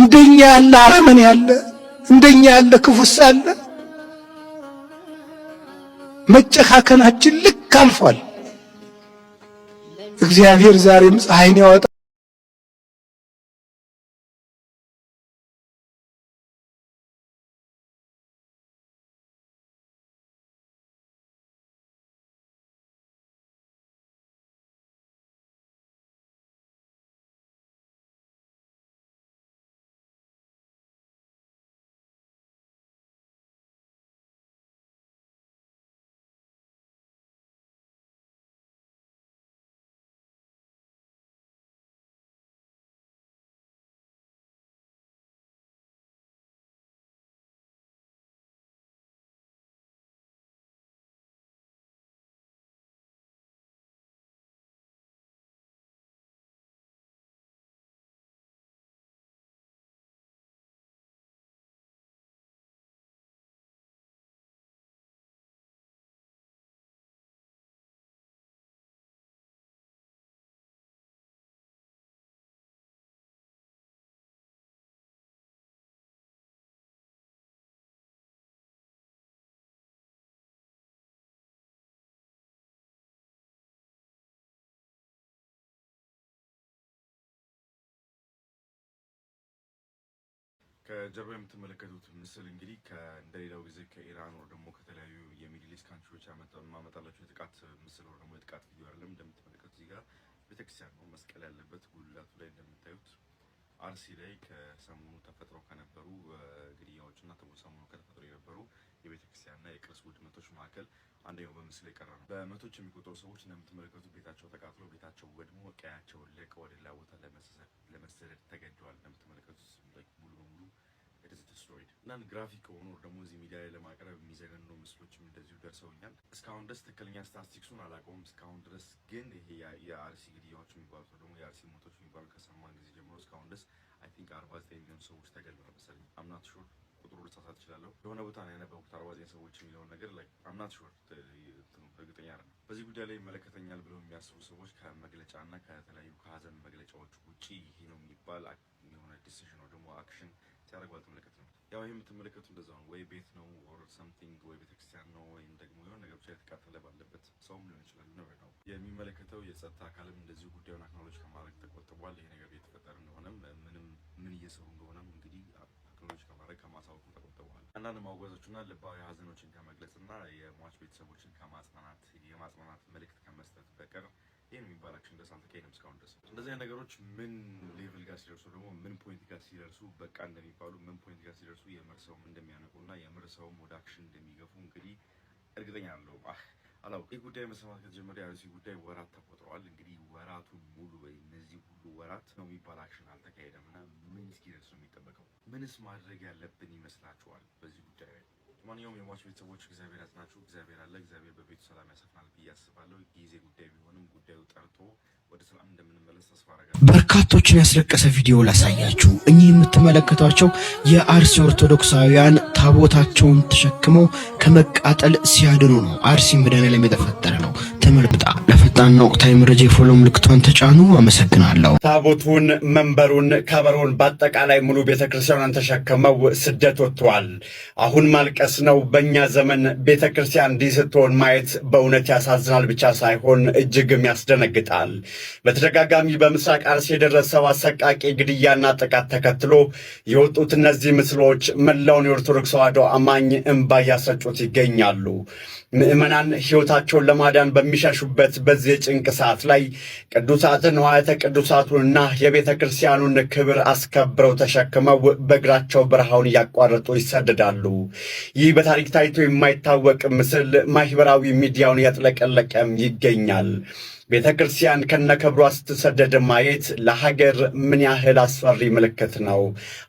እንደኛ ያለ አረመኔ ያለ እንደኛ ያለ ክፉስ አለ? መጨካከናችን ልክ አልፏል። እግዚአብሔር ዛሬም ፀሐይን ያወጣ ከጀርባ የምትመለከቱት ምስል እንግዲህ እንደሌላው ጊዜ ከኢራን ወር ደግሞ ከተለያዩ የሚድል ኢስት ካንትሪዎች ማመጣላችሁ የጥቃት ምስል ወር ደግሞ የጥቃት ቪዲዮ አይደለም። እንደምትመለከቱት እዚህ ጋር ቤተክርስቲያን ነው መስቀል ያለበት ጉልላቱ ላይ እንደምታዩት አርሲ ላይ ከሰሞኑ ተፈጥረው ከነበሩ ግድያዎችና ሰሞኑ ከተፈጥረው የነበሩ የቤተክርስቲያንና የቅርስ ውድመቶች መካከል አንደኛው በምስል ላይ ቀረ ነው። በመቶች የሚቆጠሩ ሰዎች እንደምትመለከቱት ቤታቸው ተቃጥሎ ቤታቸው ወድሞ ቀያቸውን ለቀው ወደ ሌላ ቦታ ለመሰደድ ተገደዋል። እንደምትመለከቱት ሙሉ በሙሉ ዲስትሮይድ እና ግራፊክ ከሆኑ ደግሞ እዚህ ሚዲያ ላይ ለማቅረብ የሚዘገኑ ምስሎችም እንደዚሁ ደርሰውኛል። እስካሁን ድረስ ትክክለኛ ስታቲስቲክሱን አላውቀውም። እስካሁን ድረስ ግን ይሄ የአርሲ ግድያዎች የሚባሉት ደግሞ የአርሲ ሞቶች የሚባሉ ከሰማን ጊዜ ጀምሮ እስካሁን ድረስ አይ ቲንክ 49 ሚሊዮን ሰዎች ተገድለዋል መሰለኝ። አምናት ሹር ቁጥሩ ልሳሳት እችላለሁ። የሆነ ቦታ ነው ያነበብኩት 49 ሰዎች የሚለውን ነገር ላይ አምናት ሹር እርግጠኛ አይደለም። በዚህ ጉዳይ ላይ ይመለከተኛል ብለው የሚያስቡ ሰዎች ከመግለጫና ከተለያዩ ከሀዘን መግለጫዎች ውጪ ይሄ ነው የሚባል የሆነ ዲሲዥን ወይ ደግሞ አክሽን ሲያደርጉ አልተመለከትንም። ያው ይሄ የምትመለከቱ እንደዛ ነው። ወይ ቤት ነው ኦር ሰምቲንግ ወይ ቤተክርስቲያን ነው ወይም ደግሞ የሆነ ነገር ብቻ የተቃጠለ ባለበት ሰውም ሊሆን ይችላል ነው የሚመለከተው። የጸጥታ አካልም እንደዚሁ ጉዳዩን አክኖሎጅ ከማድረግ ተቆጥቧል። ይሄ ነገር እየተፈጠረ እንደሆነም ምን እየሰሩ እንደሆነም እንግዲህ አክኖሎጅ ከማድረግ ከማሳወቅም ተቆጥበዋል። አንዳንድ ማውገዞችና ልባዊ ሀዘኖችን ከመግለጽና የሟች ቤተሰቦችን ከማጽናናት የማጽናናት መልእክት ከመስጠት በቀር ይህን የሚባል አክሽን ድረስ አልተካሄደም እስካሁን ድረስ። እንደዚህ አይነት ነገሮች ምን ሌቭል ጋር ሲደርሱ ደግሞ ምን ፖይንት ጋር ሲደርሱ በቃ እንደሚባሉ ምን ፖይንት ጋር ሲደርሱ የምር ሰውም እንደሚያነቁና የምር ሰውም ወደ አክሽን እንደሚገፉ እንግዲህ እርግጠኛ አለው አላውቅም። ይህ ጉዳይ መሰማት ከተጀመረ የአርሲ ጉዳይ ወራት ተቆጥረዋል። እንግዲህ ወራቱን ሙሉ ወይ እነዚህ ሁሉ ወራት ነው የሚባል አክሽን አልተካሄደም እና ምን እስኪደርስ ነው የሚጠበቀው? ምንስ ማድረግ ያለብን ይመስላችኋል በዚህ ጉዳይ ላይ? ማንኛውም የሟች ቤተሰቦች እግዚአብሔር ያጽናችሁ። እግዚአብሔር አለ። እግዚአብሔር በቤቱ ሰላም ያሰፍናል ብዬ አስባለሁ። ጊዜ ጉዳይ ቢሆንም ጉዳዩ ጠርቶ ወደ ሰላም እንደምንመለስ ተስፋ አደርጋለሁ። በርካቶችን ያስለቀሰ ቪዲዮ ላሳያችሁ። እኚህ የምትመለከቷቸው የአርሲ ኦርቶዶክሳውያን ታቦታቸውን ተሸክመው ከመቃጠል ሲያድኑ ነው። አርሲ መድኃኔዓለም የተፈጠረ ነው። ተመልክታ ለፈጣን ወቅታዊ መረጃ የፎሎ ምልክቷን ተጫኑ። አመሰግናለሁ። ታቦቱን፣ መንበሩን፣ ከበሮን በአጠቃላይ ሙሉ ቤተክርስቲያኗን ተሸክመው ስደት ወጥተዋል። አሁን ማልቀስ ነው። በእኛ ዘመን ቤተክርስቲያን እንዲህ ስትሆን ማየት በእውነት ያሳዝናል ብቻ ሳይሆን እጅግም ያስደነግጣል። በተደጋጋሚ በምስራቅ አርሲ የደረሰው አሰቃቂ ግድያና ጥቃት ተከትሎ የወጡት እነዚህ ምስሎች መላውን የኦርቶዶክስ ተዋሕዶ አማኝ እንባ እያስረጩት ይገኛሉ። ምዕመናን ሕይወታቸውን ለማዳን በሚሸሹበት በዚህ የጭንቅ ሰዓት ላይ ቅዱሳትን ንዋያተ ቅዱሳቱንና የቤተ ክርስቲያኑን ክብር አስከብረው ተሸክመው በእግራቸው በረሃውን እያቋረጡ ይሰደዳሉ። ይህ በታሪክ ታይቶ የማይታወቅ ምስል ማህበራዊ ሚዲያውን እያጥለቀለቀም ይገኛል። ቤተ ክርስቲያን ከነክብሯ ስትሰደድ ማየት ለሀገር ምን ያህል አስፈሪ ምልክት ነው?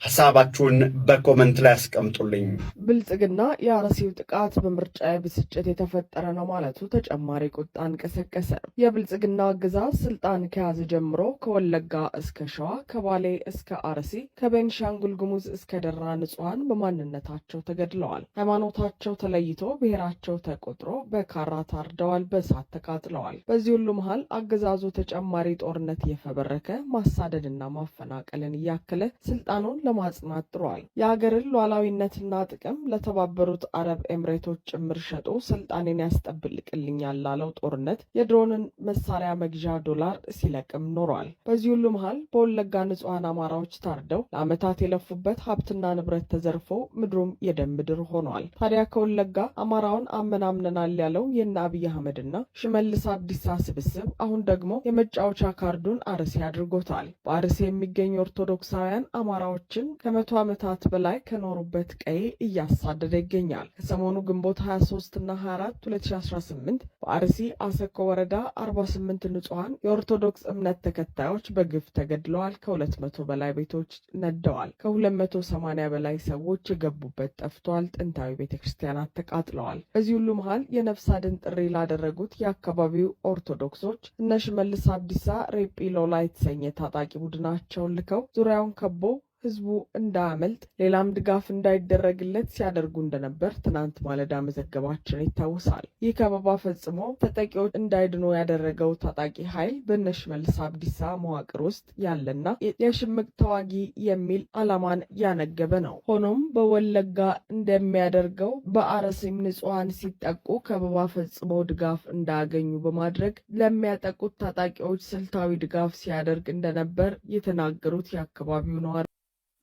ሐሳባችሁን በኮመንት ላይ አስቀምጡልኝ። ብልጽግና የአርሲው ጥቃት በምርጫ ብስጭት የተፈጠረ ነው ማለቱ ተጨማሪ ቁጣን ቀሰቀሰ። የብልጽግና አገዛዝ ስልጣን ከያዘ ጀምሮ ከወለጋ እስከ ሸዋ፣ ከባሌ እስከ አርሲ፣ ከቤንሻንጉል ጉሙዝ እስከ ደራ ንጹሐን በማንነታቸው ተገድለዋል። ሃይማኖታቸው ተለይቶ ብሔራቸው ተቆጥሮ በካራ ታርደዋል፣ በእሳት ተቃጥለዋል። በዚህ ሁሉ መሃል አገዛዙ ተጨማሪ ጦርነት እየፈበረከ ማሳደድና ማፈናቀልን እያከለ ስልጣኑን ለማጽናት ጥሯል። የሀገርን ሉዓላዊነትና ጥቅም ለተባበሩት አረብ ኤምሬቶች ጭምር ሸጦ ስልጣኔን ያስጠብቅልኛል ላለው ጦርነት የድሮንን መሳሪያ መግዣ ዶላር ሲለቅም ኖሯል። በዚህ ሁሉ መሃል በወለጋ ንጹሐን አማራዎች ታርደው ለዓመታት የለፉበት ሀብትና ንብረት ተዘርፎ ምድሩም የደም ምድር ሆኗል። ታዲያ ከወለጋ አማራውን አመናምነናል ያለው የእነ አብይ አህመድና ሽመልስ አብዲሳ ስብስብ አሁን ደግሞ የመጫወቻ ካርዱን አርሲ አድርጎታል። በአርሲ የሚገኙ ኦርቶዶክሳውያን አማራዎችን ከ100 ዓመታት በላይ ከኖሩበት ቀዬ እያሳደደ ይገኛል። ከሰሞኑ ግንቦት 23 እና 24 2018 በአርሲ አሰኮ ወረዳ 48 ንጹሐን የኦርቶዶክስ እምነት ተከታዮች በግፍ ተገድለዋል። ከ200 በላይ ቤቶች ነደዋል። ከ280 በላይ ሰዎች የገቡበት ጠፍተዋል። ጥንታዊ ቤተክርስቲያናት ተቃጥለዋል። በዚህ ሁሉ መሃል የነፍስ አድን ጥሪ ላደረጉት የአካባቢው ኦርቶዶክሶች እነ ሽመልስ አብዲሳ ሬጲ ሎላ የተሰኘ ታጣቂ ቡድናቸውን ልከው ዙሪያውን ከቦ ህዝቡ እንዳያመልጥ ሌላም ድጋፍ እንዳይደረግለት ሲያደርጉ እንደነበር ትናንት ማለዳ መዘገባችን ይታወሳል። ይህ ከበባ ፈጽሞ ተጠቂዎች እንዳይድኑ ያደረገው ታጣቂ ኃይል በእነ ሽመልስ አብዲሳ መዋቅር ውስጥ ያለና የሽምቅ ተዋጊ የሚል ዓላማን ያነገበ ነው። ሆኖም በወለጋ እንደሚያደርገው በአርሲም ንጹሐን ሲጠቁ ከበባ ፈጽሞ ድጋፍ እንዳያገኙ በማድረግ ለሚያጠቁት ታጣቂዎች ስልታዊ ድጋፍ ሲያደርግ እንደነበር የተናገሩት የአካባቢው ነዋሪ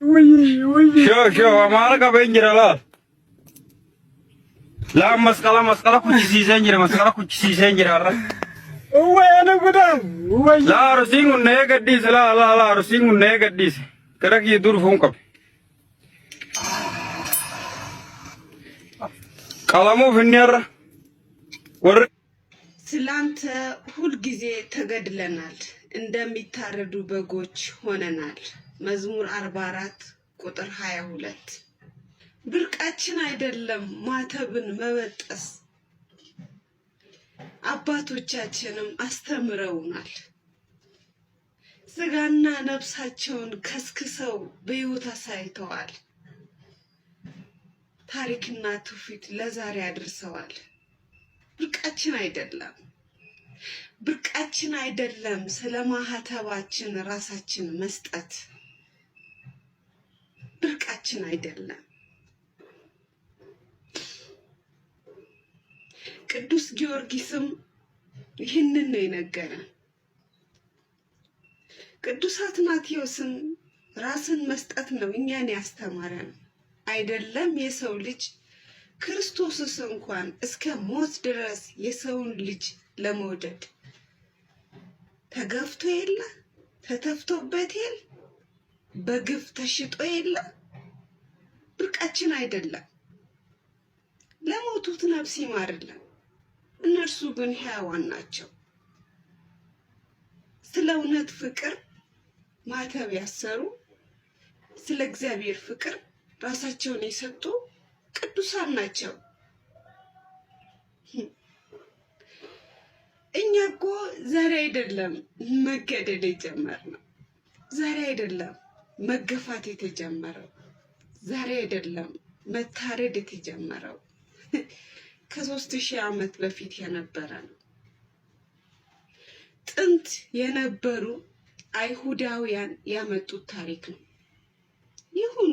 شو हमारा का बेंच रहा ला मस्कला कुछ चीजें जरा मस्कला कुछ चीजें जरा ओए ना गुदाम ला रसिंग नए गड्डी से ला रसिंग नए गड्डी से करा कि दूर फोन कब कलामो फिनियर वर ስላንተ ሁል ጊዜ ተገድለናል እንደሚታረዱ በጎች ሆነናል። መዝሙር 44 ቁጥር 22 ብርቃችን አይደለም ማተብን መበጠስ አባቶቻችንም አስተምረውናል። ስጋና ነፍሳቸውን ከስክሰው በሕይወት አሳይተዋል። ታሪክና ትውፊት ለዛሬ አድርሰዋል። ብርቃችን አይደለም ስለማህተባችን ራሳችን መስጠት ብርቃችን አይደለም። ቅዱስ ጊዮርጊስም ይህንን ነው የነገረን። ቅዱስ አትናቴዎስም ራስን መስጠት ነው እኛን ያስተማረን። አይደለም የሰው ልጅ ክርስቶስስ እንኳን እስከ ሞት ድረስ የሰውን ልጅ ለመውደድ ተገፍቶ የለ ተተፍቶበት የለ በግፍ ተሽጦ የለ ብርቃችን አይደለም። ለሞቱት ነፍስ ይማርልን፣ እነርሱ ግን ሕያዋን ናቸው። ስለ እውነት ፍቅር ማተብ ያሰሩ፣ ስለ እግዚአብሔር ፍቅር ራሳቸውን የሰጡ ቅዱሳን ናቸው። እኛ እኮ ዛሬ አይደለም መገደል የጀመርነው፣ ዛሬ አይደለም መገፋት የተጀመረው፣ ዛሬ አይደለም መታረድ የተጀመረው። ከ3000 ዓመት በፊት የነበረ ነው። ጥንት የነበሩ አይሁዳውያን ያመጡት ታሪክ ነው። ይሁን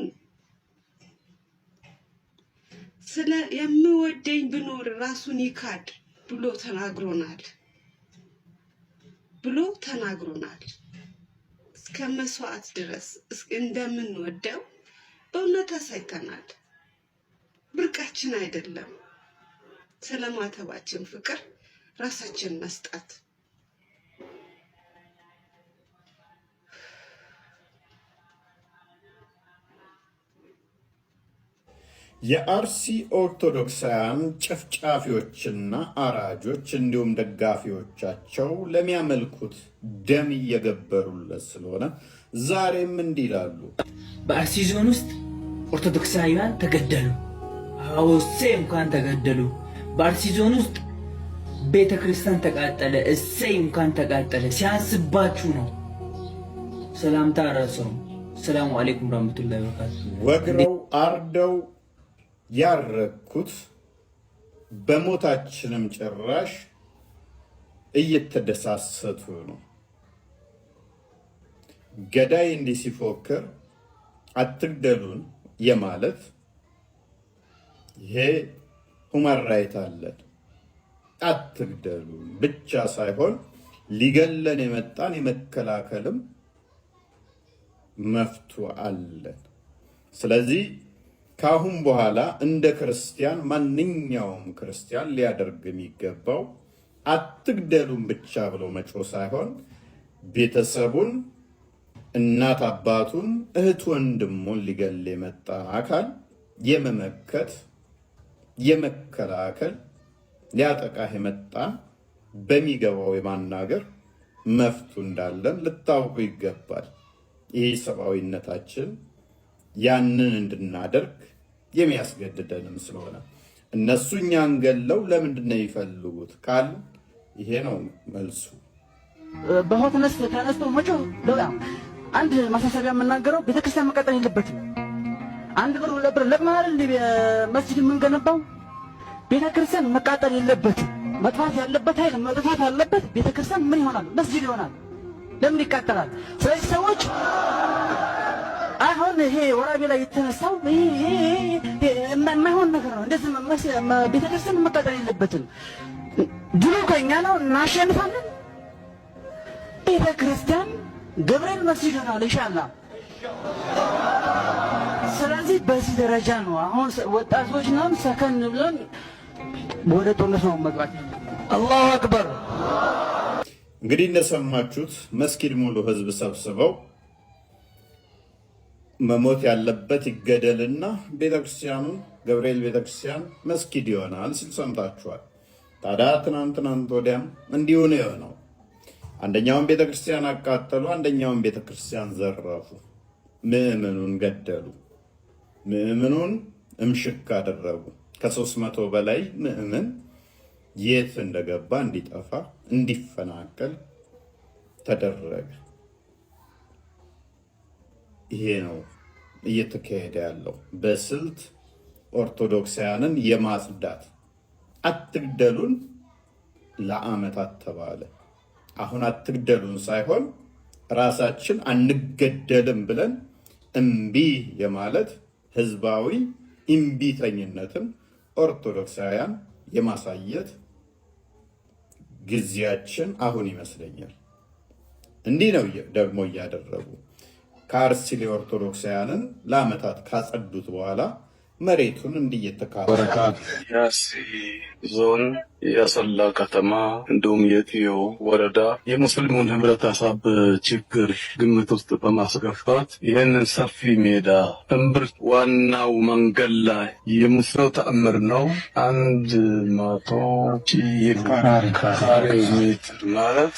ስለ የምወደኝ ብኖር ራሱን ይካድ ብሎ ተናግሮናል። እስከ መስዋዕት ድረስ እንደምንወደው በእውነት አሳይተናል። ብርቃችን አይደለም ስለማተባችን ፍቅር ራሳችን መስጠት። የአርሲ ኦርቶዶክሳውያን ጨፍጫፊዎችና አራጆች እንዲሁም ደጋፊዎቻቸው ለሚያመልኩት ደም እየገበሩለት ስለሆነ ዛሬም እንዲህ ይላሉ። በአርሲ ዞን ውስጥ ኦርቶዶክሳውያን ተገደሉ። አውሴ እንኳን ተገደሉ። በአርሲ ዞን ውስጥ ቤተ ክርስቲያን ተቃጠለ። እሰይ እንኳን ተቃጠለ። ሲያንስባችሁ ነው። ሰላምታ ረሰው። ሰላም አለይኩም ወራህመቱላሂ ወበረካቱ። ወግረው አርደው ያረኩት በሞታችንም ጭራሽ እየተደሳሰቱ ነው። ገዳይ እንዲህ ሲፎክር አትግደሉን የማለት ይሄ ሁማን ራይት አለን። አትግደሉን ብቻ ሳይሆን ሊገለን የመጣን የመከላከልም መፍቱ አለን። ስለዚህ ካሁን በኋላ እንደ ክርስቲያን ማንኛውም ክርስቲያን ሊያደርግ የሚገባው አትግደሉን ብቻ ብሎ መጮህ ሳይሆን ቤተሰቡን፣ እናት አባቱን፣ እህት ወንድሙን ሊገል የመጣ አካል የመመከት የመከላከል ሊያጠቃህ የመጣን በሚገባው የማናገር መፍቱ እንዳለን ልታውቁ ይገባል። ይህ ሰብአዊነታችን ያንን እንድናደርግ የሚያስገድደንም ስለሆነ እነሱ እኛን ገለው ለምንድን ነው የሚፈልጉት ካል ይሄ ነው መልሱ። በሆትነስ ተነስቶ መጮህ አንድ ማሳሰቢያ የምናገረው ቤተክርስቲያን መቀጠል የለበትም። አንድ ብር ለብር ለማል መስጂድ የምንገነባው ቤተክርስቲያን መቃጠል የለበትም። መጥፋት ያለበት ኃይል መጥፋት አለበት። ቤተክርስቲያን ምን ይሆናል? መስጂድ ይሆናል። ለምን ይቃጠላል? ስለዚህ ሰዎች አሁን ይሄ ወራቤ ላይ የተነሳው ይሄ የማይሆን ነገር ነው። እንደዚህ ቤተክርስቲያን መቃጠል የለበትም። ድሉ ከኛ ነው፣ እናሸንፋለን። ቤተክርስቲያን ገብርኤል መስጂድ ይሆናል ኢንሻአላህ። ስለዚህ በዚህ ደረጃ ነው አሁን ወጣቶች ነው ሰከን ብለን ወደ ጦርነት ነው መግባት። አላሁ አክበር። እንግዲህ እንደሰማችሁት መስጊድ ሙሉ ህዝብ ሰብስበው መሞት ያለበት ይገደልና ቤተክርስቲያኑን ገብርኤል ቤተክርስቲያን መስጊድ ይሆናል ሲል ሰምታችኋል። ታዲያ ትናንት ወዲያም እንዲሁ ነው የሆነው። አንደኛውን ቤተክርስቲያን አቃጠሉ፣ አንደኛውን ቤተክርስቲያን ዘረፉ፣ ምዕመኑን ገደሉ፣ ምዕመኑን እምሽክ አደረጉ። ከ300 በላይ ምዕመን የት እንደገባ እንዲጠፋ እንዲፈናቀል ተደረገ። ይሄ ነው እየተካሄደ ያለው በስልት ኦርቶዶክሳውያንን የማጽዳት። አትግደሉን ለዓመታት ተባለ። አሁን አትግደሉን ሳይሆን ራሳችን አንገደልም ብለን እምቢ የማለት ህዝባዊ እምቢተኝነትን ኦርቶዶክሳውያን የማሳየት ጊዜያችን አሁን ይመስለኛል። እንዲህ ነው ደግሞ እያደረጉ ከአርሲ ኦርቶዶክሳውያንን ለዓመታት ካጸዱት በኋላ መሬቱን እንዲየተካፈሉ በረካት የአርሲ ዞን የአሰላ ከተማ እንዲሁም የቲዮ ወረዳ የሙስሊሙን ህብረተሰብ ችግር ግምት ውስጥ በማስገባት ይህንን ሰፊ ሜዳ እምብርት ዋናው መንገድ ላይ የምስለው ተአምር ነው። 100 ካሬ ሜትር ማለት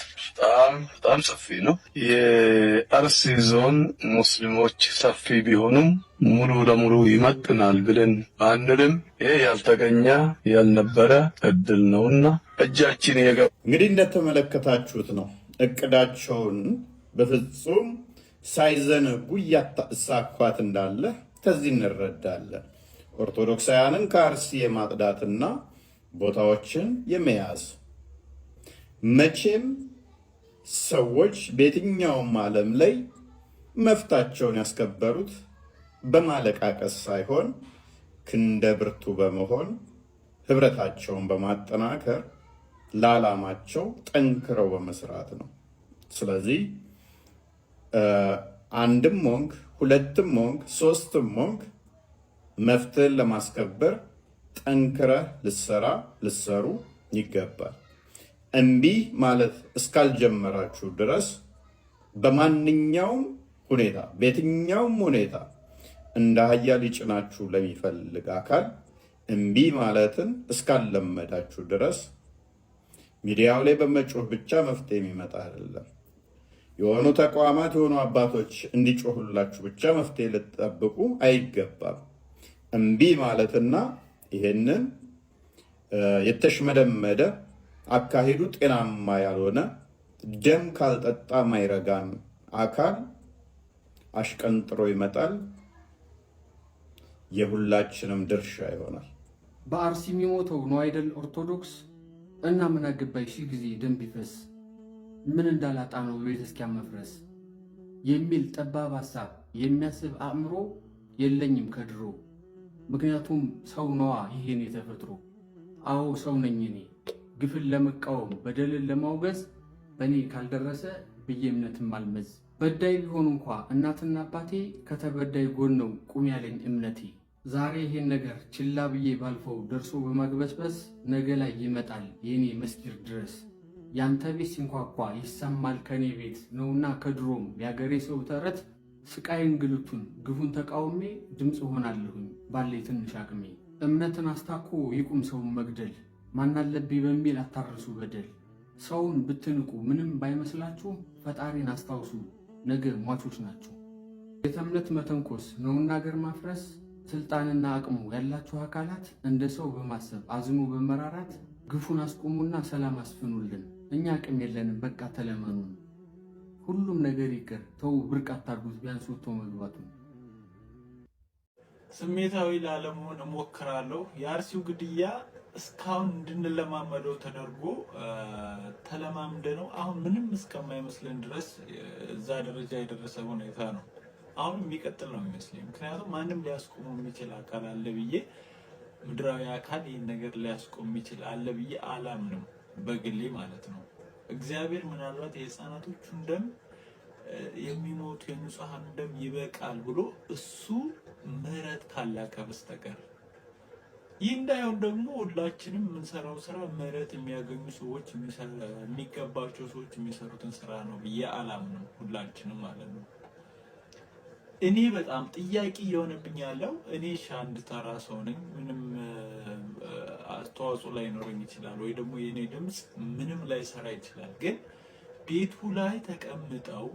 በጣም ሰፊ ነው። የአርሲ ዞን ሙስሊሞች ሰፊ ቢሆኑም ሙሉ ለሙሉ ይመጥናል ብለን አንልም። ይሄ ያልተገኘ ያልነበረ እድል ነውና እጃችን እንግዲህ እንደተመለከታችሁት ነው። እቅዳቸውን በፍጹም ሳይዘነጉ እያሳኳት እንዳለ ከዚህ እንረዳለን። ኦርቶዶክሳውያንን ከአርሲ የማጽዳትና ቦታዎችን የመያዝ መቼም ሰዎች በየትኛውም ዓለም ላይ መፍታቸውን ያስከበሩት በማለቃቀስ ሳይሆን ክንደ ብርቱ በመሆን ህብረታቸውን በማጠናከር ለዓላማቸው ጠንክረው በመስራት ነው። ስለዚህ አንድም ሞንክ ሁለትም ሞንክ ሶስትም ሞንክ መፍትሄን ለማስከበር ጠንክረህ ልሰሩ ይገባል። እምቢ ማለት እስካልጀመራችሁ ድረስ በማንኛውም ሁኔታ በየትኛውም ሁኔታ እንደ አህያ ሊጭናችሁ ለሚፈልግ አካል እምቢ ማለትን እስካልለመዳችሁ ድረስ ሚዲያው ላይ በመጮህ ብቻ መፍትሄ የሚመጣ አይደለም። የሆኑ ተቋማት የሆኑ አባቶች እንዲጮሁላችሁ ብቻ መፍትሄ ልትጠብቁ አይገባም። እምቢ ማለትና ይሄንን የተሽመደመደ አካሄዱ ጤናማ ያልሆነ ደም ካልጠጣ ማይረጋን አካል አሽቀንጥሮ ይመጣል። የሁላችንም ድርሻ ይሆናል። በአርሲ የሚሞተው ነው አይደል? ኦርቶዶክስ እና ምን አገባኝ ሺህ ጊዜ ደም ቢፈስ ምን እንዳላጣ ነው ቤተ ክርስቲያን መፍረስ የሚል ጠባብ ሐሳብ የሚያስብ አእምሮ የለኝም ከድሮ። ምክንያቱም ሰው ነዋ ይሄን የተፈጥሮ። አዎ ሰው ነኝ እኔ ግፍን ለመቃወም በደልን ለማውገዝ በእኔ ካልደረሰ ብዬ እምነትም አልመዝ። በዳይ ቢሆኑ እንኳ እናትና አባቴ ከተበዳይ ጎን ነው ቁም ያለኝ እምነቴ። ዛሬ ይሄን ነገር ችላ ብዬ ባልፈው ደርሶ በማግበስበስ ነገ ላይ ይመጣል የኔ መስጊድ ድረስ። ያንተ ቤት ሲንኳኳ ይሰማል ከኔ ቤት ነውና ከድሮም ያገሬ ሰው ተረት ስቃይ እንግልቱን ግፉን ተቃውሜ ድምፅ ሆናለሁኝ ባለኝ ትንሽ አቅሜ። እምነትን አስታኮ ይቁም ሰውን መግደል ማናለብኝ በሚል አታርሱ በደል። ሰውን ብትንቁ ምንም ባይመስላችሁ ፈጣሪን አስታውሱ ነገ ሟቾች ናችሁ። ቤተ እምነት መተንኮስ ነውና አገር ማፍረስ ስልጣንና አቅሙ ያላችሁ አካላት እንደ ሰው በማሰብ አዝኖ በመራራት ግፉን አስቆሙና ሰላም አስፍኑልን። እኛ አቅም የለንም በቃ ተለመኑን። ሁሉም ነገር ይቅር ተው ብርቅ አታርጉት ቢያንስ ወጥቶ መግባቱን። ስሜታዊ ላለመሆን እሞክራለሁ። የአርሲው ግድያ እስካሁን እንድንለማመደው ተደርጎ ተለማምደነው አሁን ምንም እስከማይመስለን ድረስ እዛ ደረጃ የደረሰ ሁኔታ ነው። አሁን የሚቀጥል ነው የሚመስለኝ። ምክንያቱም ማንም ሊያስቆመው የሚችል አካል አለ ብዬ ምድራዊ አካል ይህን ነገር ሊያስቆም የሚችል አለ ብዬ አላምንም፣ በግሌ ማለት ነው። እግዚአብሔር ምናልባት የህፃናቶቹን ደም የሚሞቱ የንጹሃን ደም ይበቃል ብሎ እሱ ምህረት ካላከ በስተቀር ይህ እንዳይሆን ደግሞ ሁላችንም የምንሰራው ስራ ምህረት የሚያገኙ ሰዎች የሚገባቸው ሰዎች የሚሰሩትን ስራ ነው ብዬ አላምንም፣ ሁላችንም ማለት ነው። እኔ በጣም ጥያቄ እየሆነብኝ ያለው እኔ አንድ ተራ ሰው ነኝ። ምንም አስተዋጽኦ ላይኖረኝ ይችላል፣ ወይ ደግሞ የኔ ድምፅ ምንም ላይሰራ ይችላል። ግን ቤቱ ላይ ተቀምጠው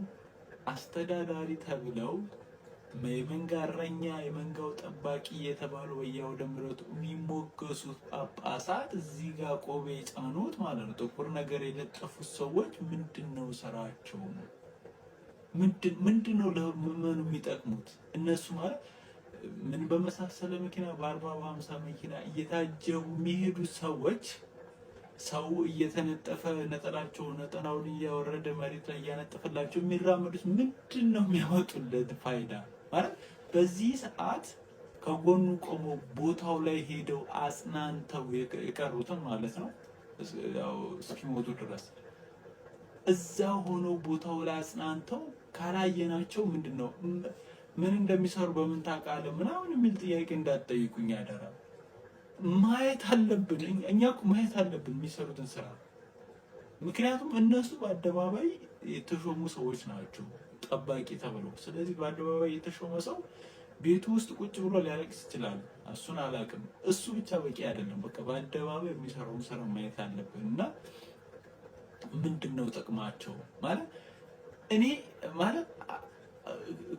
አስተዳዳሪ ተብለው የመንጋ እረኛ የመንጋው ጠባቂ የተባሉ በየአውደ ምሕረቱ የሚሞገሱት ጳጳሳት እዚህ ጋር ቆቤ የጫኑት ማለት ነው፣ ጥቁር ነገር የለጠፉት ሰዎች ምንድነው ስራቸው? ምንድነው ለምዕመኑ የሚጠቅሙት? እነሱ ማለት ምን በመሳሰለ መኪና በ40 በ50 መኪና እየታጀቡ የሚሄዱ ሰዎች ሰው እየተነጠፈ ነጠላውን እያወረደ መሬት ላይ እያነጠፈላቸው የሚራመዱት ምንድነው የሚያወጡለት ፋይዳ? ማለት በዚህ ሰዓት ከጎኑ ቆሞ ቦታው ላይ ሄደው አጽናንተው የቀሩትን ማለት ነው ያው እስኪሞቱ ድረስ እዛ ሆነው ቦታው ላይ አጽናንተው ካላየናቸው ምንድነው ምን እንደሚሰሩ በምን ታውቃለህ ምናምን የሚል ጥያቄ እንዳትጠይቁኝ ያደራ። ማየት አለብን፣ እኛ እኮ ማየት አለብን የሚሰሩትን ስራ። ምክንያቱም እነሱ በአደባባይ የተሾሙ ሰዎች ናቸው ጠባቂ ተብለው። ስለዚህ በአደባባይ የተሾመ ሰው ቤቱ ውስጥ ቁጭ ብሎ ሊያለቅስ ይችላል። እሱን አላውቅም። እሱ ብቻ በቂ አይደለም። በቃ በአደባባይ የሚሰራውን ስራ ማየት አለብን እና ምንድነው ጥቅማቸው? ማለት እኔ ማለት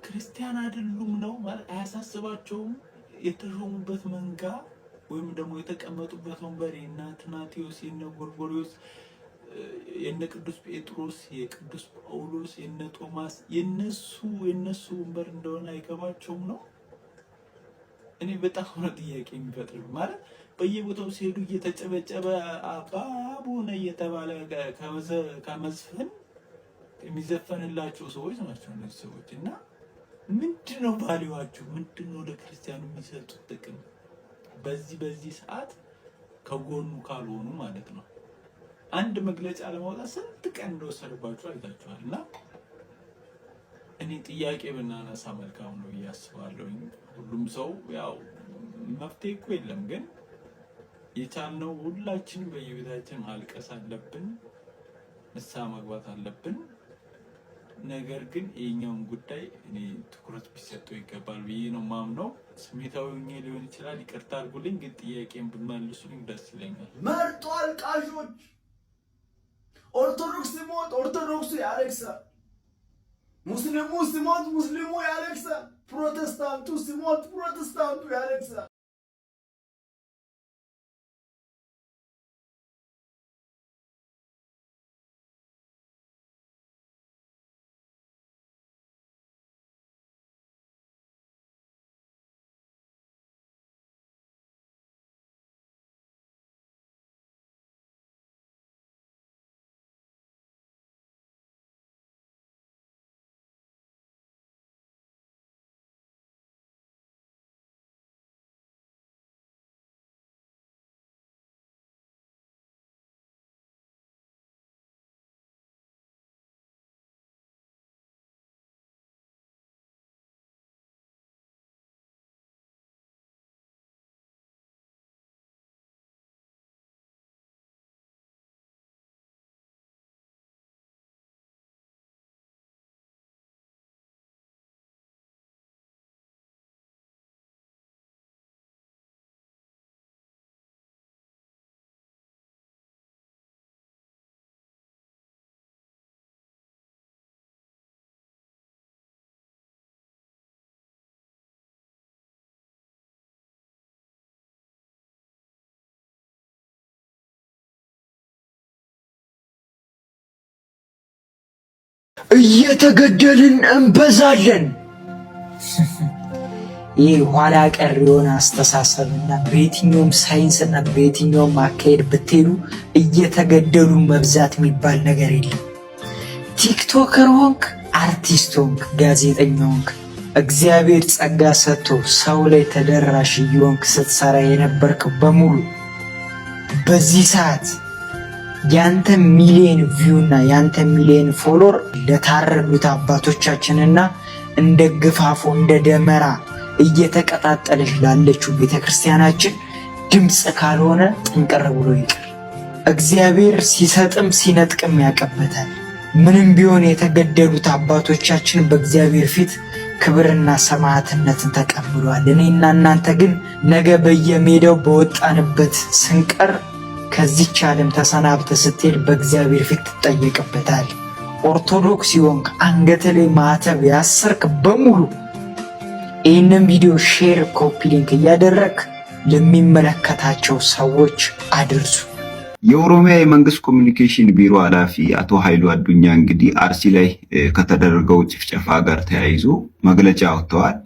ክርስቲያን አይደሉም ነው ማለት አያሳስባቸውም? የተሾሙበት መንጋ ወይም ደግሞ የተቀመጡበት ወንበር የእነ አትናቴዎስ የእነ ጎርጎርዮስ የእነ ቅዱስ ጴጥሮስ የቅዱስ ጳውሎስ የእነ ቶማስ የነሱ ወንበር እንደሆነ አይገባቸውም ነው? እኔ በጣም ነው ጥያቄ የሚፈጥር። ማለት በየቦታው ሲሄዱ እየተጨበጨበ አባቡነ እየተባለ ከመዝፈን የሚዘፈንላቸው ሰዎች ናቸው እነዚህ ሰዎች። እና ምንድነው ቫልዩዋቸው? ምንድነው ለክርስቲያኑ የሚሰጡት ጥቅም? በዚህ ሰዓት ከጎኑ ካልሆኑ ማለት ነው። አንድ መግለጫ ለማውጣት ስንት ቀን እንደወሰደባቸው አይታችኋል። እና እኔ ጥያቄ ብናነሳ መልካም ነው ብዬ አስባለሁ። ሁሉም ሰው ያው መፍትሄ እኮ የለም፣ ግን የቻልነው ሁላችንም በየቤታችን ማልቀስ አለብን፣ ንስሐ መግባት አለብን። ነገር ግን የኛውን ጉዳይ እኔ ትኩረት ቢሰጠው ይገባል ብዬ ነው ማምነው። ስሜታዊ ሆኜ ሊሆን ይችላል፣ ይቅርታ አድርጉልኝ። ግን ጥያቄን ብመልሱልኝ ደስ ይለኛል። መርጦ አልቃሾች ኦርቶዶክስ ሲሞት ኦርቶዶክሱ ያለቅሳል፣ ሙስሊሙ ሲሞት ሙስሊሙ ያለቅሳል፣ ፕሮቴስታንቱ ሲሞት ፕሮቴስታንቱ ያለቅሳል። እየተገደልን እንበዛለን። ይህ ኋላ ቀር የሆነ አስተሳሰብና በየትኛውም ሳይንስና በየትኛውም አካሄድ ብትሄዱ እየተገደሉ መብዛት የሚባል ነገር የለም። ቲክቶከር ሆንክ፣ አርቲስት ሆንክ፣ ጋዜጠኛ ሆንክ እግዚአብሔር ጸጋ ሰጥቶ ሰው ላይ ተደራሽ እየሆንክ ስትሰራ የነበርክ በሙሉ በዚህ ሰዓት ያንተ ሚሊየን ቪው እና ያንተ ሚሊየን ፎሎወር ለታረዱት አባቶቻችንና እንደ ግፋፎ እንደ ደመራ እየተቀጣጠለች ላለችው ቤተክርስቲያናችን ድምጽ ካልሆነ ጥንቅር ብሎ ይቀር። እግዚአብሔር ሲሰጥም ሲነጥቅም ያቀበታል። ምንም ቢሆን የተገደሉት አባቶቻችን በእግዚአብሔር ፊት ክብርና ሰማዕትነትን ተቀብሏል። እኔና እናንተ ግን ነገ በየሜዳው በወጣንበት ስንቀር ከዚች ዓለም ተሰናብተ ስትሄድ በእግዚአብሔር ፊት ትጠየቅበታል። ኦርቶዶክስ ይሆንክ አንገት ላይ ማተብ ያሰርክ በሙሉ ይህንን ቪዲዮ ሼር፣ ኮፒ ሊንክ እያደረግ ለሚመለከታቸው ሰዎች አድርሱ። የኦሮሚያ የመንግስት ኮሚኒኬሽን ቢሮ ኃላፊ አቶ ኃይሉ አዱኛ እንግዲህ አርሲ ላይ ከተደረገው ጭፍጨፋ ጋር ተያይዞ መግለጫ አውጥተዋል።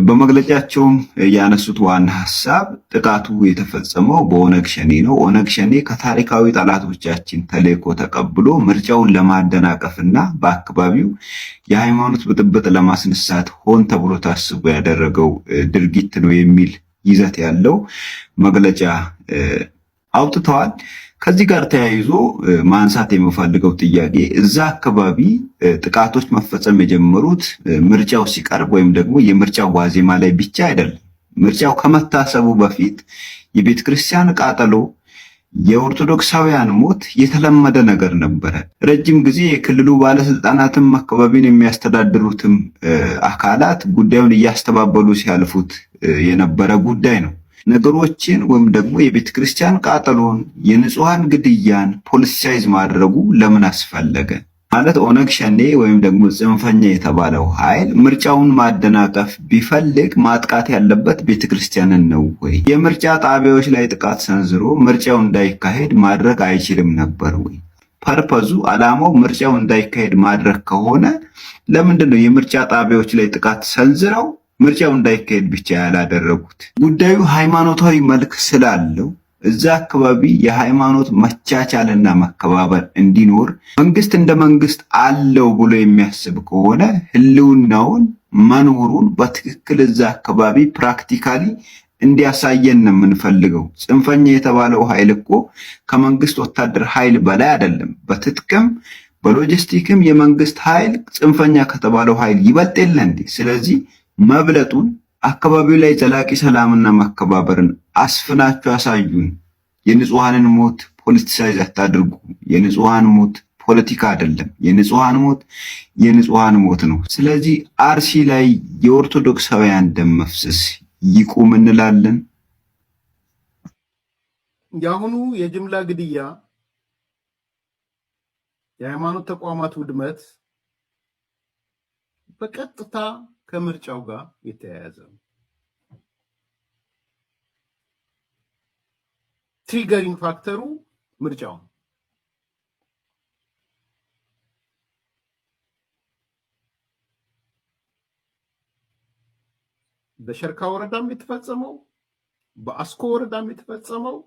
በመግለጫቸውም ያነሱት ዋና ሐሳብ ጥቃቱ የተፈጸመው በኦነግ ሸኔ ነው። ኦነግ ሸኔ ከታሪካዊ ጠላቶቻችን ተልዕኮ ተቀብሎ ምርጫውን ለማደናቀፍና በአካባቢው የሃይማኖት ብጥብጥ ለማስነሳት ሆን ተብሎ ታስቦ ያደረገው ድርጊት ነው የሚል ይዘት ያለው መግለጫ አውጥተዋል። ከዚህ ጋር ተያይዞ ማንሳት የምፈልገው ጥያቄ እዛ አካባቢ ጥቃቶች መፈጸም የጀመሩት ምርጫው ሲቀርብ ወይም ደግሞ የምርጫው ዋዜማ ላይ ብቻ አይደለም። ምርጫው ከመታሰቡ በፊት የቤተ ክርስቲያን ቃጠሎ፣ የኦርቶዶክሳውያን ሞት የተለመደ ነገር ነበረ። ረጅም ጊዜ የክልሉ ባለስልጣናትም አካባቢን የሚያስተዳድሩትም አካላት ጉዳዩን እያስተባበሉ ሲያልፉት የነበረ ጉዳይ ነው። ነገሮችን ወይም ደግሞ የቤተ ክርስቲያን ቃጠሎን፣ የንጹሃን ግድያን ፖለቲሳይዝ ማድረጉ ለምን አስፈለገ? ማለት ኦነግ ሸኔ ወይም ደግሞ ጽንፈኛ የተባለው ኃይል ምርጫውን ማደናቀፍ ቢፈልግ ማጥቃት ያለበት ቤተ ክርስቲያንን ነው ወይ? የምርጫ ጣቢያዎች ላይ ጥቃት ሰንዝሮ ምርጫው እንዳይካሄድ ማድረግ አይችልም ነበር ወይ? ፐርፐዙ ዓላማው ምርጫው እንዳይካሄድ ማድረግ ከሆነ ለምንድን ነው የምርጫ ጣቢያዎች ላይ ጥቃት ሰንዝረው ምርጫው እንዳይካሄድ ብቻ ያላደረጉት? ጉዳዩ ሃይማኖታዊ መልክ ስላለው እዛ አካባቢ የሃይማኖት መቻቻልና መከባበር እንዲኖር መንግስት እንደ መንግስት አለው ብሎ የሚያስብ ከሆነ ህልውናውን መኖሩን በትክክል እዛ አካባቢ ፕራክቲካሊ እንዲያሳየን ነው የምንፈልገው። ጽንፈኛ የተባለው ኃይል እኮ ከመንግስት ወታደር ኃይል በላይ አይደለም። በትጥቅም በሎጂስቲክም የመንግስት ኃይል ጽንፈኛ ከተባለው ኃይል ይበልጥ የለ እንዴ? ስለዚህ መብለጡን አካባቢው ላይ ዘላቂ ሰላምና መከባበርን አስፍናችሁ አሳዩን። የንጹሃንን ሞት ፖለቲሳይዝ አታድርጉ። የንጹሃን ሞት ፖለቲካ አይደለም። የንጹሃን ሞት የንጹሃን ሞት ነው። ስለዚህ አርሲ ላይ የኦርቶዶክሳውያን ደም መፍሰስ ይቁም እንላለን። የአሁኑ የጅምላ ግድያ፣ የሃይማኖት ተቋማት ውድመት በቀጥታ ከምርጫው ጋር የተያያዘ ነው። ትሪገሪንግ ፋክተሩ ምርጫው ነው። በሸርካ ወረዳም የተፈጸመው በአስኮ ወረዳም የተፈጸመው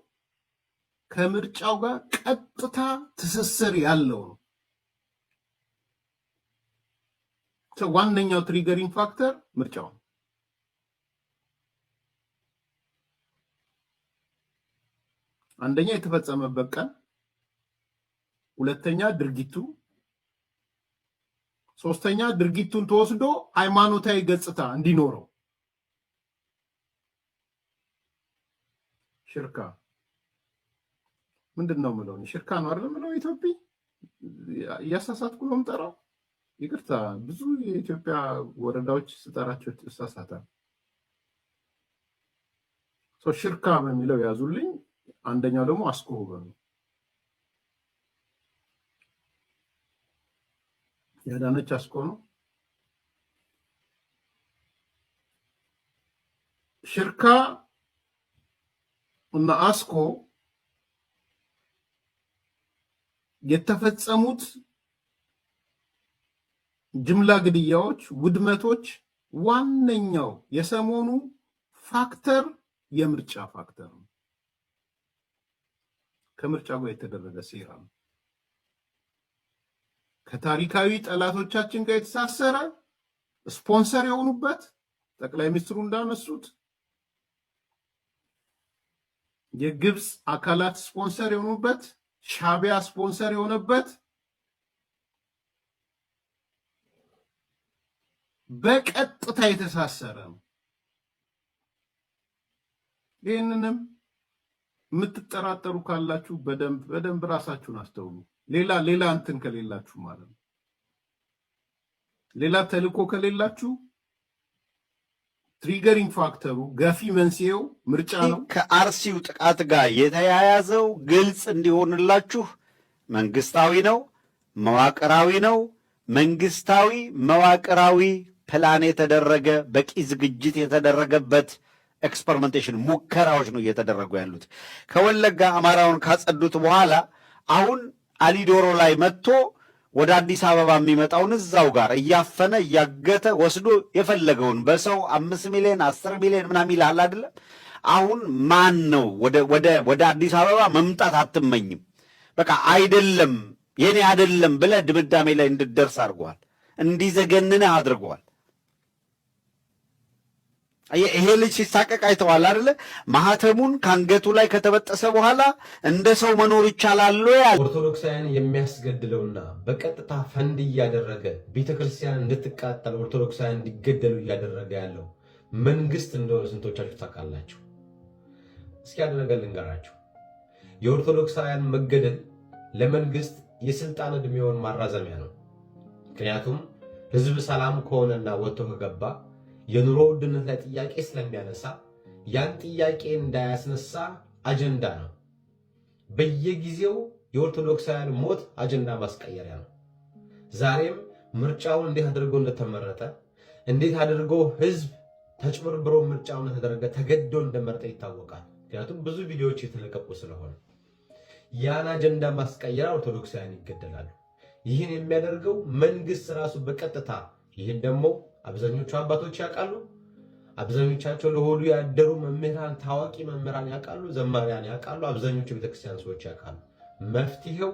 ከምርጫው ጋር ቀጥታ ትስስር ያለው ነው። ዋነኛው ትሪገሪንግ ፋክተር ምርጫው ነው። አንደኛ የተፈጸመበት ቀን፣ ሁለተኛ ድርጊቱ፣ ሶስተኛ ድርጊቱን ተወስዶ ሃይማኖታዊ ገጽታ እንዲኖረው። ሽርካ ምንድነው የምለው? ሽርካ ነው አይደል የምለው? ኢትዮጵያ እያሳሳትኩ ነው የምጠራው። ይቅርታ፣ ብዙ የኢትዮጵያ ወረዳዎች ስጠራቸው ተሳሳታል። ሽርካ በሚለው ያዙልኝ። አንደኛው ደግሞ አስኮ ነው። ያዳነች አስኮ ነው። ሽርካ እና አስኮ የተፈጸሙት ጅምላ ግድያዎች፣ ውድመቶች ዋነኛው የሰሞኑ ፋክተር የምርጫ ፋክተር ነው። ከምርጫ ጋር የተደረገ ሴራ ነው። ከታሪካዊ ጠላቶቻችን ጋር የተሳሰረ ስፖንሰር የሆኑበት ጠቅላይ ሚኒስትሩ እንዳነሱት የግብፅ አካላት ስፖንሰር የሆኑበት ሻቢያ ስፖንሰር የሆነበት በቀጥታ የተሳሰረ ነው። ይህንንም የምትጠራጠሩ ካላችሁ በደንብ ራሳችሁን አስተውሉ። ሌላ እንትን ከሌላችሁ ማለት ነው። ሌላ ተልእኮ ከሌላችሁ ትሪገሪንግ ፋክተሩ ገፊ መንስኤው ምርጫ ነው። ከአርሲው ጥቃት ጋር የተያያዘው ግልጽ እንዲሆንላችሁ መንግስታዊ ነው፣ መዋቅራዊ ነው። መንግስታዊ መዋቅራዊ ፕላን የተደረገ በቂ ዝግጅት የተደረገበት ኤክስፐሪመንቴሽን ሙከራዎች ነው እየተደረጉ ያሉት። ከወለጋ አማራውን ካጸዱት በኋላ አሁን አሊዶሮ ላይ መጥቶ ወደ አዲስ አበባ የሚመጣውን እዛው ጋር እያፈነ እያገተ ወስዶ የፈለገውን በሰው 5 ሚሊዮን 10 ሚሊዮን ምናምን ይላል አይደለም። አሁን ማን ነው ወደ አዲስ አበባ መምጣት አትመኝም፣ በቃ አይደለም የኔ አይደለም ብለህ ድምዳሜ ላይ እንድትደርስ አድርገዋል። እንዲዘገንንህ አድርገዋል። ይሄ ልጅ ሲሳቀቅ አይተዋል አይደለ? ማህተሙን ከአንገቱ ላይ ከተበጠሰ በኋላ እንደ ሰው መኖር ይቻላል ያለ ኦርቶዶክሳውያን የሚያስገድለውና በቀጥታ ፈንድ እያደረገ ቤተክርስቲያን እንድትቃጠል ኦርቶዶክሳውያን እንዲገደሉ እያደረገ ያለው መንግስት እንደሆነ ስንቶቻችሁ ታውቃላችሁ? እስኪ አንድ ነገር ልንገራችሁ። የኦርቶዶክሳውያን መገደል ለመንግስት የስልጣን ዕድሜውን ማራዘሚያ ነው። ምክንያቱም ህዝብ ሰላም ከሆነና ወጥቶ ከገባ የኑሮ ውድነት ላይ ጥያቄ ስለሚያነሳ ያን ጥያቄ እንዳያስነሳ አጀንዳ ነው። በየጊዜው የኦርቶዶክሳውያን ሞት አጀንዳ ማስቀየሪያ ነው። ዛሬም ምርጫውን እንዴት አድርጎ እንደተመረጠ እንዴት አድርጎ ህዝብ ተጭበርብሮ ምርጫውን እንደተደረገ ተገዶ እንደመረጠ ይታወቃል። ምክንያቱም ብዙ ቪዲዮዎች የተለቀቁ ስለሆነ ያን አጀንዳ ማስቀየሪያ ኦርቶዶክሳውያን ይገደላሉ። ይህን የሚያደርገው መንግስት ራሱ በቀጥታ ይህን ደግሞ አብዛኞቹ አባቶች ያውቃሉ። አብዛኞቻቸው ለሆዱ ያደሩ መምህራን፣ ታዋቂ መምህራን ያውቃሉ፣ ዘማሪያን ያውቃሉ፣ አብዛኞቹ ቤተክርስቲያን ሰዎች ያውቃሉ። መፍትሄው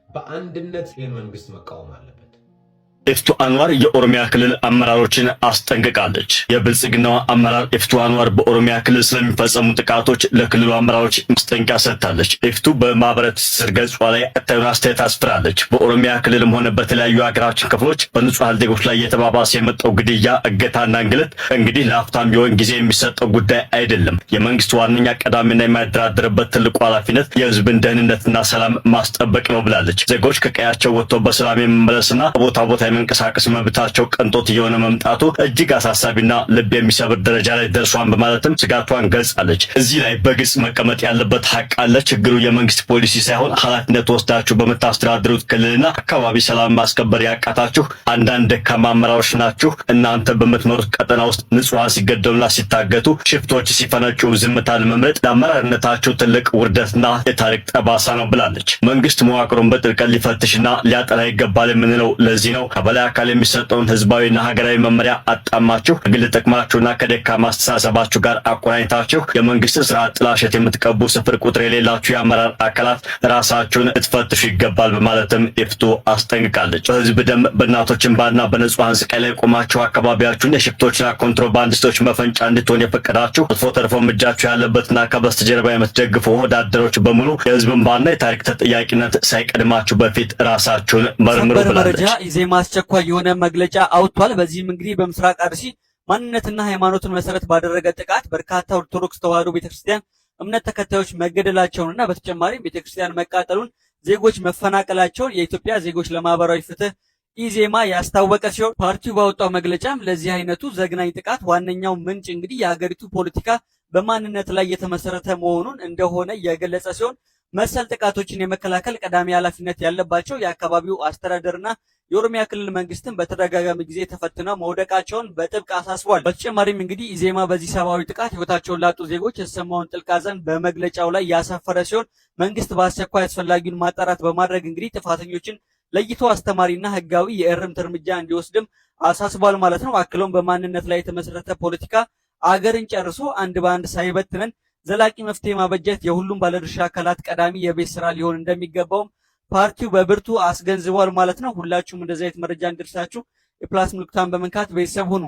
በአንድነት ይህን መንግስት መቃወም አለበት። ኢፍቱ አንዋር የኦሮሚያ ክልል አመራሮችን አስጠንቅቃለች። የብልጽግናው አመራር ኢፍቱ አንዋር በኦሮሚያ ክልል ስለሚፈጸሙ ጥቃቶች ለክልሉ አመራሮች ማስጠንቀቂያ ሰጥታለች። ኢፍቱ በማህበራዊ ትስስር ገጿ ላይ ቀጣዩን አስተያየት አስፍራለች። በኦሮሚያ ክልልም ሆነ በተለያዩ የሀገራችን ክፍሎች በንጹሃን ዜጎች ላይ እየተባባሰ የመጣው ግድያ፣ እገታና እንግልት እንግዲህ ለአፍታም ቢሆን ጊዜ የሚሰጠው ጉዳይ አይደለም። የመንግስት ዋነኛ ቀዳሚና የማይደራደርበት ትልቁ ኃላፊነት የህዝብን ደህንነትና ሰላም ማስጠበቅ ነው ብላለች። ዜጎች ከቀያቸው ወጥተው በሰላም የመመለስና ቦታ ቦታ የመንቀሳቀስ መብታቸው ቅንጦት እየሆነ መምጣቱ እጅግ አሳሳቢና ልብ የሚሰብር ደረጃ ላይ ደርሷን በማለትም ስጋቷን ገልጻለች። እዚህ ላይ በግልጽ መቀመጥ ያለበት ሀቅ አለ። ችግሩ የመንግስት ፖሊሲ ሳይሆን ኃላፊነት ወስዳችሁ በምታስተዳድሩት ክልልና አካባቢ ሰላም ማስከበር ያቃታችሁ አንዳንድ ደካማ አመራሮች ናችሁ። እናንተ በምትመሩት ቀጠና ውስጥ ንጹሃን ሲገደሉና ሲታገቱ፣ ሽፍቶች ሲፈነጩ ዝምታን መምረጥ ለአመራርነታችሁ ትልቅ ውርደትና የታሪክ ጠባሳ ነው ብላለች። መንግስት መዋቅሩን በጥልቀት ሊፈትሽና ሊያጠራ ይገባል የምንለው ለዚህ ነው። ከበላይ አካል የሚሰጠውን ህዝባዊና ሀገራዊ መመሪያ አጣማችሁ ከግል ጥቅማችሁና ከደካማ አስተሳሰባችሁ ጋር አቆራኝታችሁ የመንግስትን ስርዓት ጥላሸት የምትቀቡ ስፍር ቁጥር የሌላችሁ የአመራር አካላት ራሳችሁን ልትፈትሹ ይገባል በማለትም ኢፍቱ አስጠንቅቃለች። በህዝብ ደም በእናቶች እንባና በንጹሃን ስቃይ ላይ ቆማችሁ አካባቢያችሁን የሽፍቶችና ኮንትሮባንዲስቶች መፈንጫ እንድትሆን የፈቀዳችሁ አልፎ ተርፎም እጃችሁ ያለበትና ከበስተጀርባ የምትደግፉ ወዳደሮች በሙሉ የህዝብ እንባና የታሪክ ተጠያቂነት ሳይቀድማችሁ በፊት ራሳችሁን መርምሩ ብላለች። አስቸኳይ የሆነ መግለጫ አውጥቷል። በዚህም እንግዲህ በምስራቅ አርሲ ማንነትና ሃይማኖትን መሰረት ባደረገ ጥቃት በርካታ ኦርቶዶክስ ተዋሕዶ ቤተክርስቲያን እምነት ተከታዮች መገደላቸውንና በተጨማሪም ቤተክርስቲያን መቃጠሉን፣ ዜጎች መፈናቀላቸውን የኢትዮጵያ ዜጎች ለማህበራዊ ፍትህ ኢዜማ ያስታወቀ ሲሆን ፓርቲው ባወጣው መግለጫም ለዚህ አይነቱ ዘግናኝ ጥቃት ዋነኛው ምንጭ እንግዲህ የሀገሪቱ ፖለቲካ በማንነት ላይ የተመሰረተ መሆኑን እንደሆነ የገለጸ ሲሆን መሰል ጥቃቶችን የመከላከል ቀዳሚ ኃላፊነት ያለባቸው የአካባቢው አስተዳደርና የኦሮሚያ ክልል መንግስትን በተደጋጋሚ ጊዜ ተፈትነው መውደቃቸውን በጥብቅ አሳስቧል። በተጨማሪም እንግዲህ ኢዜማ በዚህ ሰብአዊ ጥቃት ህይወታቸውን ላጡ ዜጎች የተሰማውን ጥልቅ ሐዘን በመግለጫው ላይ ያሰፈረ ሲሆን መንግስት በአስቸኳይ አስፈላጊውን ማጣራት በማድረግ እንግዲህ ጥፋተኞችን ለይቶ አስተማሪና ህጋዊ የእርምት እርምጃ እንዲወስድም አሳስቧል ማለት ነው። አክሎም በማንነት ላይ የተመሰረተ ፖለቲካ አገርን ጨርሶ አንድ በአንድ ሳይበትነን ዘላቂ መፍትሄ ማበጀት የሁሉም ባለድርሻ አካላት ቀዳሚ የቤት ስራ ሊሆን እንደሚገባውም ፓርቲው በብርቱ አስገንዝቧል ማለት ነው። ሁላችሁም እንደዚህ አይነት መረጃ እንድርሳችሁ የፕላስ ምልክቷን በመንካት ቤተሰብ ሁኑ።